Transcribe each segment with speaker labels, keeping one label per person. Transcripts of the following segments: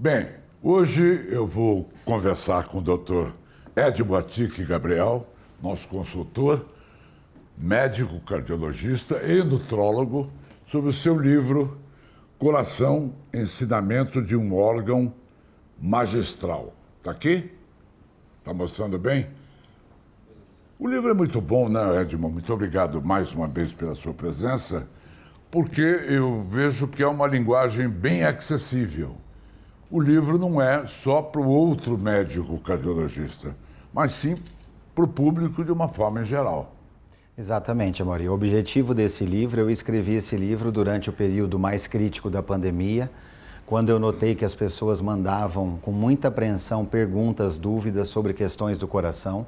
Speaker 1: Bem, hoje eu vou conversar com o Dr. Edmo Atique Gabriel, nosso consultor, médico cardiologista e nutrólogo, sobre o seu livro Coração, Ensinamento de um Órgão Magistral. Está aqui? Está mostrando bem? O livro é muito bom, né, Edmo? Muito obrigado mais uma vez pela sua presença, porque eu vejo que é uma linguagem bem acessível. O livro não é só para o outro médico cardiologista, mas sim para o público de uma forma em geral.
Speaker 2: Exatamente, Amaury. O objetivo desse livro, eu escrevi esse livro durante o período mais crítico da pandemia, quando eu notei que as pessoas mandavam com muita apreensão perguntas, dúvidas sobre questões do coração,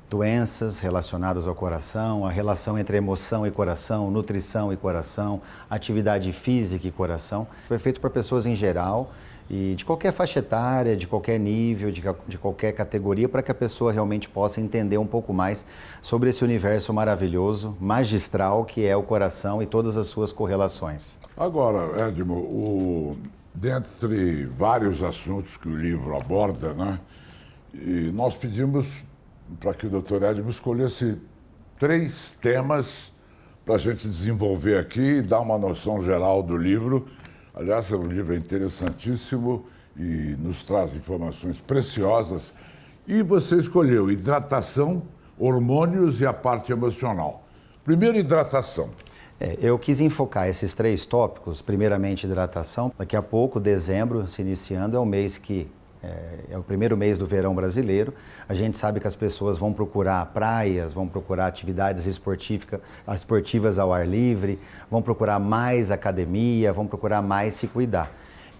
Speaker 2: doenças relacionadas ao coração, a relação entre emoção e coração, nutrição e coração, atividade física e coração. Foi feito para pessoas em geral e de qualquer faixa etária, de qualquer nível, de qualquer categoria, para que a pessoa realmente possa entender um pouco mais sobre esse universo maravilhoso, magistral, que é o coração e todas as suas correlações.
Speaker 1: Agora, Edmo, dentre vários assuntos que o livro aborda, né, e nós pedimos para que o Dr. Edmo escolhesse 3 temas para a gente desenvolver aqui e dar uma noção geral do livro. Aliás, o livro é interessantíssimo e nos traz informações preciosas. E você escolheu hidratação, hormônios e a parte emocional. Primeiro, hidratação.
Speaker 2: Eu quis enfocar esses 3 tópicos, primeiramente hidratação. Daqui a pouco, dezembro, se iniciando, é o mês que é o primeiro mês do verão brasileiro. A gente sabe que as pessoas vão procurar praias, vão procurar atividades esportivas ao ar livre, vão procurar mais academia, vão procurar mais se cuidar.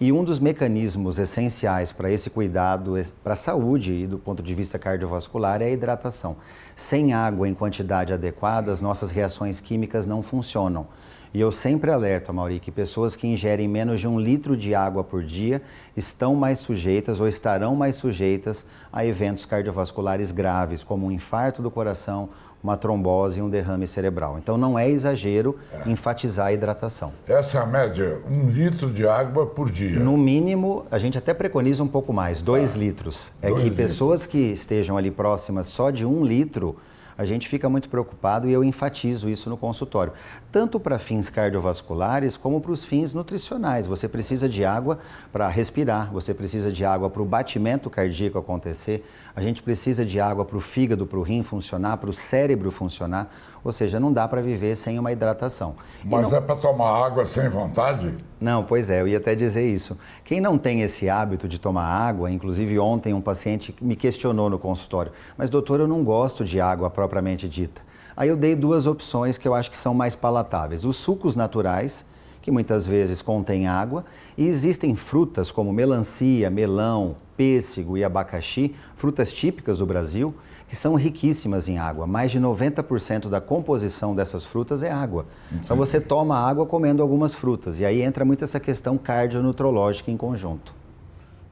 Speaker 2: E um dos mecanismos essenciais para esse cuidado, para a saúde e do ponto de vista cardiovascular, é a hidratação. Sem água em quantidade adequada, as nossas reações químicas não funcionam. E eu sempre alerto, Amaury, que pessoas que ingerem menos de 1 litro de água por dia estão mais sujeitas ou estarão mais sujeitas a eventos cardiovasculares graves, como um infarto do coração, uma trombose e um derrame cerebral. Então não é exagero enfatizar a hidratação.
Speaker 1: Essa é a média, 1 litro de água por dia.
Speaker 2: No mínimo, a gente até preconiza um pouco mais, 2 litros. É que pessoas que estejam ali próximas só de 1 litro, a gente fica muito preocupado e eu enfatizo isso no consultório. Tanto para fins cardiovasculares como para os fins nutricionais. Você precisa de água para respirar, você precisa de água para o batimento cardíaco acontecer, a gente precisa de água para o fígado, para o rim funcionar, para o cérebro funcionar. Ou seja, não dá para viver sem uma hidratação.
Speaker 1: Mas é para tomar água sem vontade?
Speaker 2: Não, pois é, eu ia até dizer isso. Quem não tem esse hábito de tomar água, inclusive ontem um paciente me questionou no consultório, mas doutor, eu não gosto de água propriamente dita. Aí eu dei 2 opções que eu acho que são mais palatáveis. Os sucos naturais, que muitas vezes contêm água, e existem frutas como melancia, melão, pêssego e abacaxi, frutas típicas do Brasil, que são riquíssimas em água. Mais de 90% da composição dessas frutas é água. Entendi. Então você toma água comendo algumas frutas, e aí entra muito essa questão cardionutrológica em conjunto.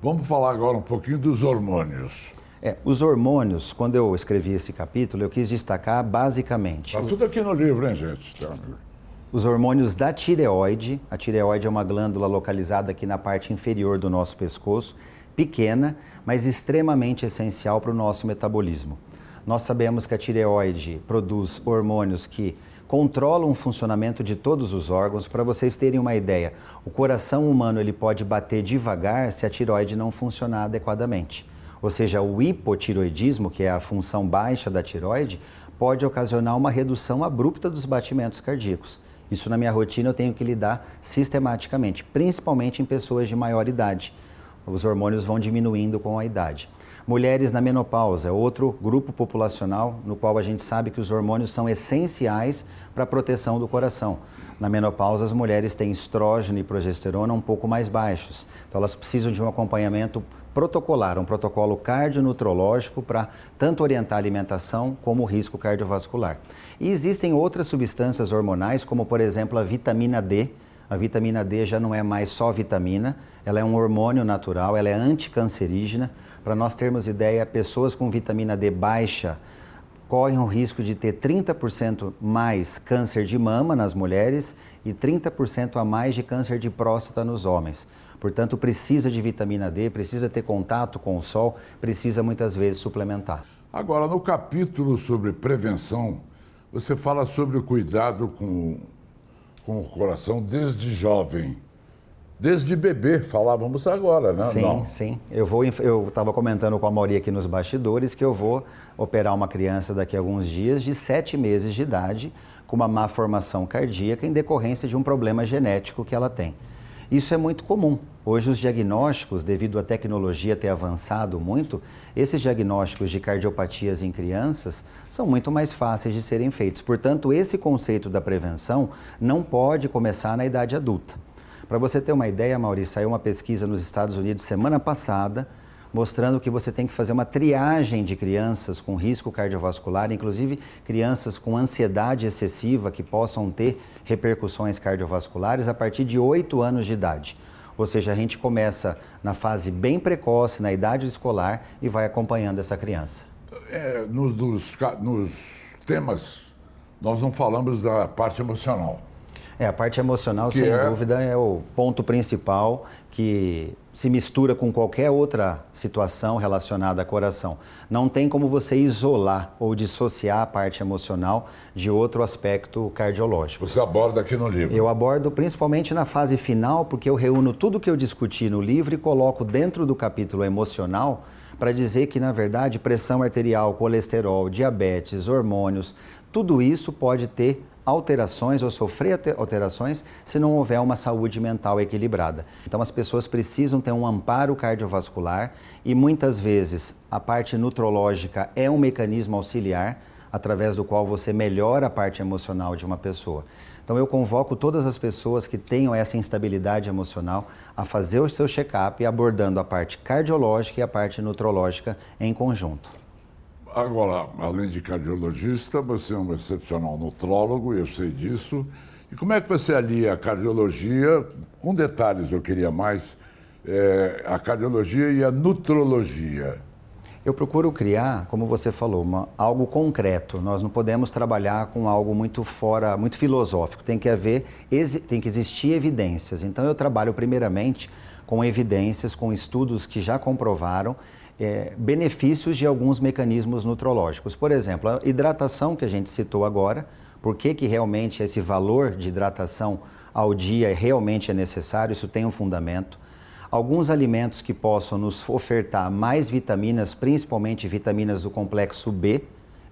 Speaker 1: Vamos falar agora um pouquinho dos hormônios.
Speaker 2: Os hormônios, quando eu escrevi esse capítulo, eu quis destacar basicamente...
Speaker 1: Está tudo aqui no livro, hein, gente?
Speaker 2: Os hormônios da tireoide. A tireoide é uma glândula localizada aqui na parte inferior do nosso pescoço, pequena, mas extremamente essencial para o nosso metabolismo. Nós sabemos que a tireoide produz hormônios que controlam o funcionamento de todos os órgãos. Para vocês terem uma ideia, o coração humano ele pode bater devagar se a tireoide não funcionar adequadamente. Ou seja, o hipotireoidismo, que é a função baixa da tireoide, pode ocasionar uma redução abrupta dos batimentos cardíacos. Isso na minha rotina eu tenho que lidar sistematicamente, principalmente em pessoas de maior idade. Os hormônios vão diminuindo com a idade. Mulheres na menopausa, outro grupo populacional no qual a gente sabe que os hormônios são essenciais para a proteção do coração. Na menopausa, as mulheres têm estrógeno e progesterona um pouco mais baixos, então elas precisam de um acompanhamento protocolar, um protocolo cardionutrológico para tanto orientar a alimentação como o risco cardiovascular. E existem outras substâncias hormonais, como por exemplo a vitamina D. A vitamina D já não é mais só vitamina, ela é um hormônio natural, ela é anticancerígena. Para nós termos ideia, pessoas com vitamina D baixa correm o risco de ter 30% mais câncer de mama nas mulheres e 30% a mais de câncer de próstata nos homens. Portanto, precisa de vitamina D, precisa ter contato com o sol, precisa muitas vezes suplementar.
Speaker 1: Agora, no capítulo sobre prevenção, você fala sobre o cuidado com o coração desde jovem. Desde bebê, falávamos agora, né?
Speaker 2: Sim,
Speaker 1: Não.
Speaker 2: sim. Eu estava comentando com a Mauri aqui nos bastidores que eu vou operar uma criança daqui a alguns dias de 7 meses de idade com uma má formação cardíaca em decorrência de um problema genético que ela tem. Isso é muito comum. Hoje os diagnósticos, devido à tecnologia ter avançado muito, esses diagnósticos de cardiopatias em crianças são muito mais fáceis de serem feitos. Portanto, esse conceito da prevenção não pode começar na idade adulta. Para você ter uma ideia, Maurício, saiu uma pesquisa nos Estados Unidos semana passada, mostrando que você tem que fazer uma triagem de crianças com risco cardiovascular, inclusive crianças com ansiedade excessiva que possam ter repercussões cardiovasculares a partir de 8 anos de idade. Ou seja, a gente começa na fase bem precoce, na idade escolar, e vai acompanhando essa criança.
Speaker 1: Nos temas, nós não falamos da parte emocional.
Speaker 2: A parte emocional,
Speaker 1: Que
Speaker 2: sem
Speaker 1: é?
Speaker 2: dúvida, é o ponto principal que se mistura com qualquer outra situação relacionada a coração. Não tem como você isolar ou dissociar a parte emocional de outro aspecto cardiológico.
Speaker 1: Você aborda aqui no livro.
Speaker 2: Eu abordo principalmente na fase final, porque eu reúno tudo que eu discuti no livro e coloco dentro do capítulo emocional para dizer que, na verdade, pressão arterial, colesterol, diabetes, hormônios, tudo isso pode ter alterações ou sofrer alterações se não houver uma saúde mental equilibrada. Então as pessoas precisam ter um amparo cardiovascular e muitas vezes a parte nutrológica é um mecanismo auxiliar através do qual você melhora a parte emocional de uma pessoa. Então eu convoco todas as pessoas que tenham essa instabilidade emocional a fazer o seu check-up abordando a parte cardiológica e a parte nutrológica em conjunto.
Speaker 1: Agora, além de cardiologista, você é um excepcional nutrólogo, eu sei disso. E como é que você alia a cardiologia, com detalhes eu queria mais, a cardiologia e a nutrologia?
Speaker 2: Eu procuro criar, como você falou, algo concreto. Nós não podemos trabalhar com algo muito fora, muito filosófico. Tem que existir evidências. Então eu trabalho primeiramente com evidências, com estudos que já comprovaram benefícios de alguns mecanismos nutrológicos. Por exemplo, a hidratação que a gente citou agora, por que realmente esse valor de hidratação ao dia realmente é necessário, isso tem um fundamento. Alguns alimentos que possam nos ofertar mais vitaminas, principalmente vitaminas do complexo B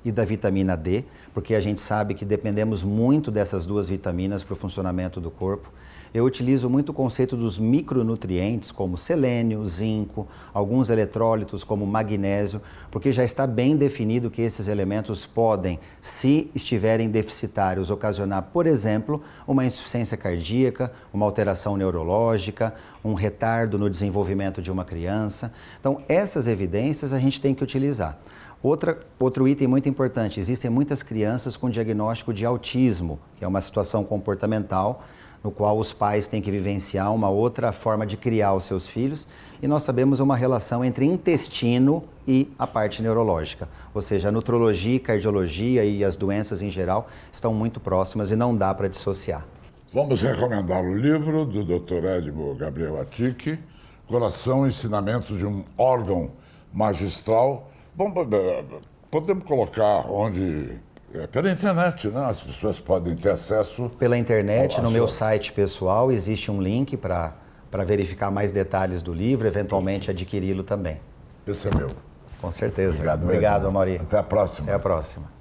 Speaker 2: e da vitamina D, porque a gente sabe que dependemos muito dessas duas vitaminas para o funcionamento do corpo. Eu utilizo muito o conceito dos micronutrientes, como selênio, zinco, alguns eletrólitos, como magnésio, porque já está bem definido que esses elementos podem, se estiverem deficitários, ocasionar, por exemplo, uma insuficiência cardíaca, uma alteração neurológica, um retardo no desenvolvimento de uma criança. Então, essas evidências a gente tem que utilizar. Outro item muito importante, existem muitas crianças com diagnóstico de autismo, que é uma situação comportamental, no qual os pais têm que vivenciar uma outra forma de criar os seus filhos, e nós sabemos uma relação entre intestino e a parte neurológica, ou seja, a nutrologia, cardiologia e as doenças em geral estão muito próximas e não dá para dissociar.
Speaker 1: Vamos recomendar o livro do Dr. Edmo Gabriel Attic, Coração, Ensinamentos de um Órgão Magistral. Bom, podemos colocar onde... pela internet, né? As pessoas podem ter acesso...
Speaker 2: Pela internet, no meu site pessoal, existe um link para verificar mais detalhes do livro, eventualmente adquiri-lo também.
Speaker 1: Esse é meu.
Speaker 2: Com certeza.
Speaker 1: Obrigado,
Speaker 2: Obrigado, Amaury.
Speaker 1: Até a próxima.
Speaker 2: Até a próxima.